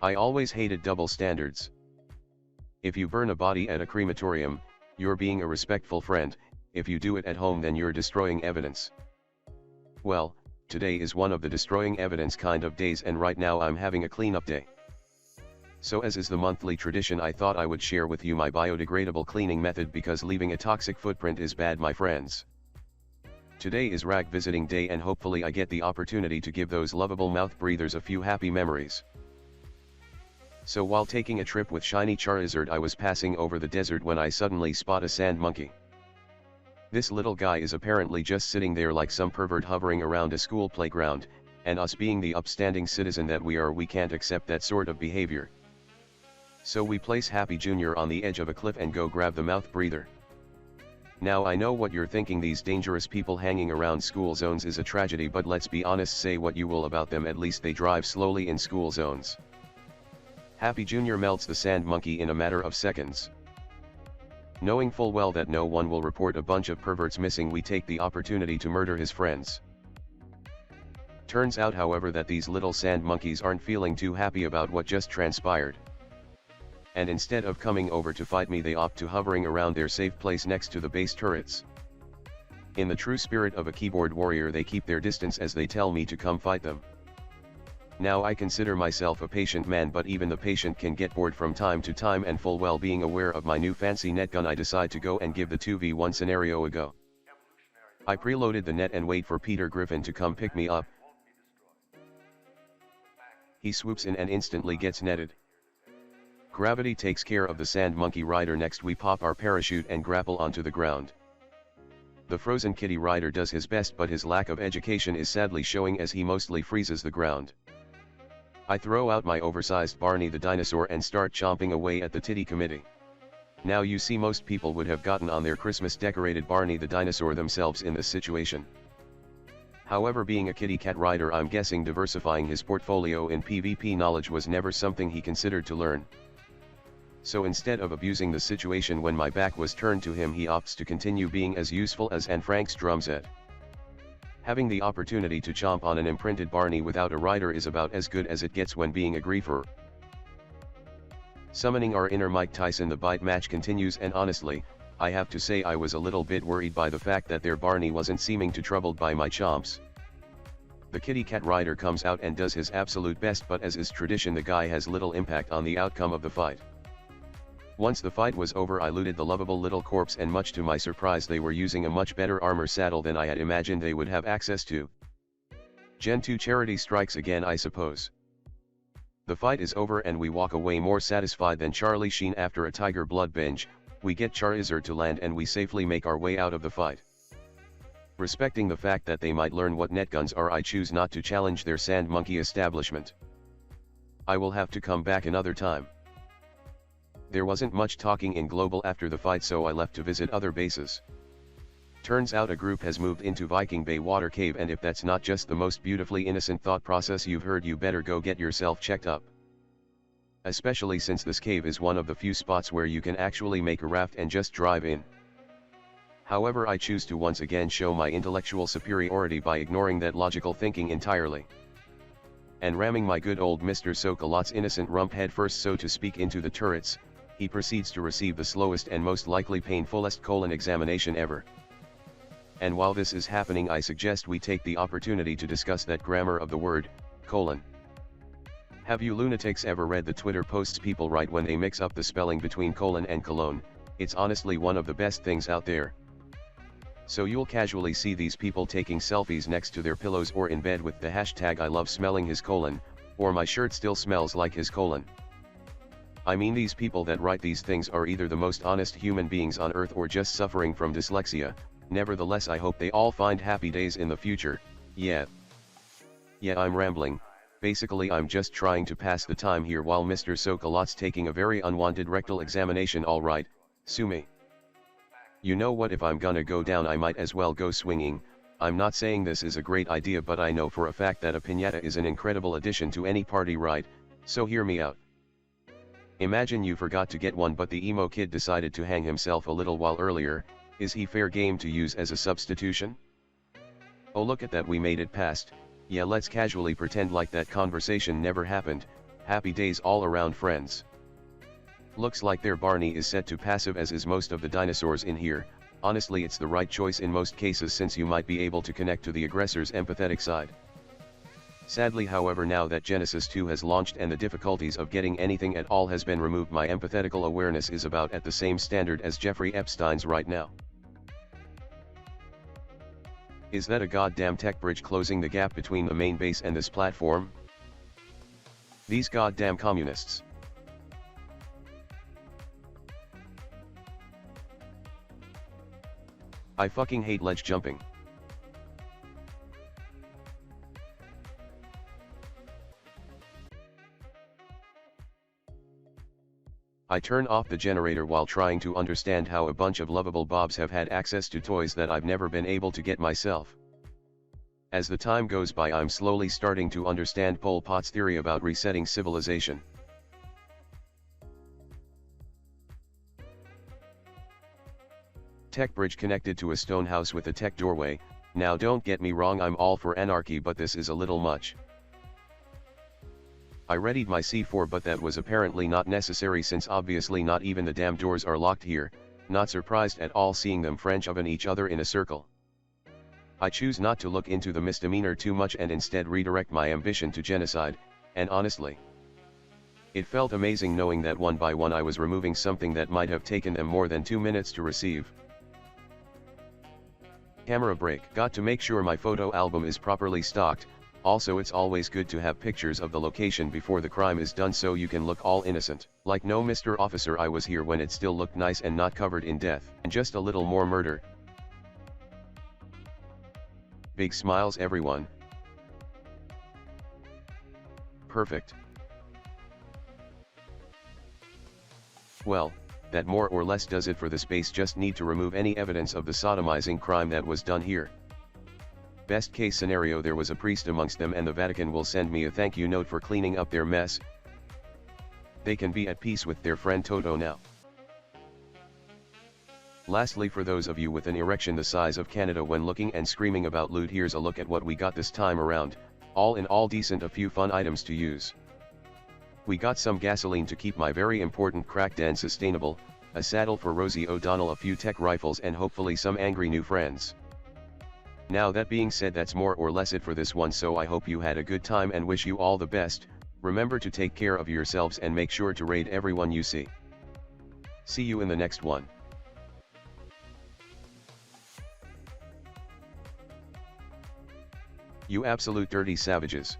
I always hated double standards. If you burn a body at a crematorium, you're being a respectful friend. If you do it at home, then you're destroying evidence. Well, today is one of the destroying evidence kind of days, and right now I'm having a cleanup day. So as is the monthly tradition, I thought I would share with you my biodegradable cleaning method, because leaving a toxic footprint is bad, my friends. Today is rag visiting day, and hopefully I get the opportunity to give those lovable mouth breathers a few happy memories. So while taking a trip with shiny Charizard, I was passing over the desert when I suddenly spot a sand monkey. This little guy is apparently just sitting there like some pervert hovering around a school playground, and us being the upstanding citizen that we are, we can't accept that sort of behavior. So we place Happy Jr. on the edge of a cliff and go grab the mouth breather. Now I know what you're thinking, these dangerous people hanging around school zones is a tragedy, but let's be honest, say what you will about them, at least they drive slowly in school zones. Happy Jr. melts the sand monkey in a matter of seconds. Knowing full well that no one will report a bunch of perverts missing, we take the opportunity to murder his friends. Turns out, however, that these little sand monkeys aren't feeling too happy about what just transpired. And instead of coming over to fight me, they opt to hovering around their safe place next to the base turrets. In the true spirit of a keyboard warrior, they keep their distance as they tell me to come fight them. Now I consider myself a patient man, but even the patient can get bored from time to time, and full well being aware of my new fancy net gun, I decide to go and give the 2v1 scenario a go. I preloaded the net and wait for Peter Griffin to come pick me up. He swoops in and instantly gets netted. Gravity takes care of the sand monkey rider. Next we pop our parachute and grapple onto the ground. The frozen kitty rider does his best, but his lack of education is sadly showing as he mostly freezes the ground. I throw out my oversized Barney the dinosaur and start chomping away at the titty committee. Now you see, most people would have gotten on their Christmas decorated Barney the dinosaur themselves in this situation. However, being a kitty cat rider, I'm guessing diversifying his portfolio in PvP knowledge was never something he considered to learn. So instead of abusing the situation when my back was turned to him, he opts to continue being as useful as Anne Frank's drum set. Having the opportunity to chomp on an imprinted Barney without a rider is about as good as it gets when being a griefer. Summoning our inner Mike Tyson, the bite match continues, and honestly, I have to say I was a little bit worried by the fact that their Barney wasn't seeming too troubled by my chomps. The kitty cat rider comes out and does his absolute best, but as is tradition, the guy has little impact on the outcome of the fight. Once the fight was over, I looted the lovable little corpse, and much to my surprise they were using a much better armor saddle than I had imagined they would have access to. Gen 2 charity strikes again, I suppose. The fight is over and we walk away more satisfied than Charlie Sheen after a tiger blood binge. We get Charizard to land and we safely make our way out of the fight. Respecting the fact that they might learn what netguns are, I choose not to challenge their sand monkey establishment. I will have to come back another time. There wasn't much talking in Global after the fight, so I left to visit other bases. Turns out a group has moved into Viking Bay Water Cave, and if that's not just the most beautifully innocent thought process you've heard, you better go get yourself checked up. Especially since this cave is one of the few spots where you can actually make a raft and just drive in. However, I choose to once again show my intellectual superiority by ignoring that logical thinking entirely, and ramming my good old Mr. Sokolot's innocent rump head first, so to speak, into the turrets. He proceeds to receive the slowest and most likely painfulest colon examination ever. And while this is happening, I suggest we take the opportunity to discuss that grammar of the word, colon. Have you lunatics ever read the Twitter posts people write when they mix up the spelling between colon and cologne? It's honestly one of the best things out there. So you'll casually see these people taking selfies next to their pillows or in bed with the hashtag I love smelling his colon, or my shirt still smells like his colon. I mean, these people that write these things are either the most honest human beings on earth or just suffering from dyslexia. Nevertheless, I hope they all find happy days in the future. Yeah, I'm rambling. Basically, I'm just trying to pass the time here while Mr. Sokolot's taking a very unwanted rectal examination. Alright, sue me. You know what, if I'm gonna go down, I might as well go swinging. I'm not saying this is a great idea, but I know for a fact that a piñata is an incredible addition to any party, right? So hear me out. Imagine you forgot to get one, but the emo kid decided to hang himself a little while earlier. Is he fair game to use as a substitution? Oh, look at that, we made it past. Yeah, let's casually pretend like that conversation never happened. Happy days all around, friends. Looks like their Barney is set to passive, as is most of the dinosaurs in here. Honestly, it's the right choice in most cases, since you might be able to connect to the aggressor's empathetic side. Sadly, however, now that Genesis 2 has launched and the difficulties of getting anything at all has been removed, my empathetical awareness is about at the same standard as Jeffrey Epstein's right now. Is that a goddamn tech bridge closing the gap between the main base and this platform? These goddamn communists. I fucking hate ledge jumping. I turn off the generator while trying to understand how a bunch of lovable bobs have had access to toys that I've never been able to get myself. As the time goes by, I'm slowly starting to understand Pol Pot's theory about resetting civilization. Tech bridge connected to a stone house with a tech doorway. Now don't get me wrong, I'm all for anarchy, but this is a little much. I readied my C4, but that was apparently not necessary, since obviously not even the damn doors are locked here. Not surprised at all seeing them French oven each other in a circle. I choose not to look into the misdemeanor too much and instead redirect my ambition to genocide, and honestly, it felt amazing knowing that one by one I was removing something that might have taken them more than 2 minutes to receive. Camera break. Got to make sure my photo album is properly stocked. Also, it's always good to have pictures of the location before the crime is done, so you can look all innocent. Like, no, Mr. Officer, I was here when it still looked nice and not covered in death. And just a little more murder. Big smiles, everyone. Perfect. Well, that more or less does it for the space. Just need to remove any evidence of the sodomizing crime that was done here. Best case scenario, there was a priest amongst them and the Vatican will send me a thank you note for cleaning up their mess. They can be at peace with their friend Toto now. Lastly, for those of you with an erection the size of Canada when looking and screaming about loot, here's a look at what we got this time around. All in all, decent, a few fun items to use. We got some gasoline to keep my very important crack den sustainable, a saddle for Rosie O'Donnell, a few tech rifles, and hopefully some angry new friends. Now, that being said, that's more or less it for this one, so I hope you had a good time and wish you all the best. Remember to take care of yourselves and make sure to raid everyone you see. See you in the next one. You absolute dirty savages.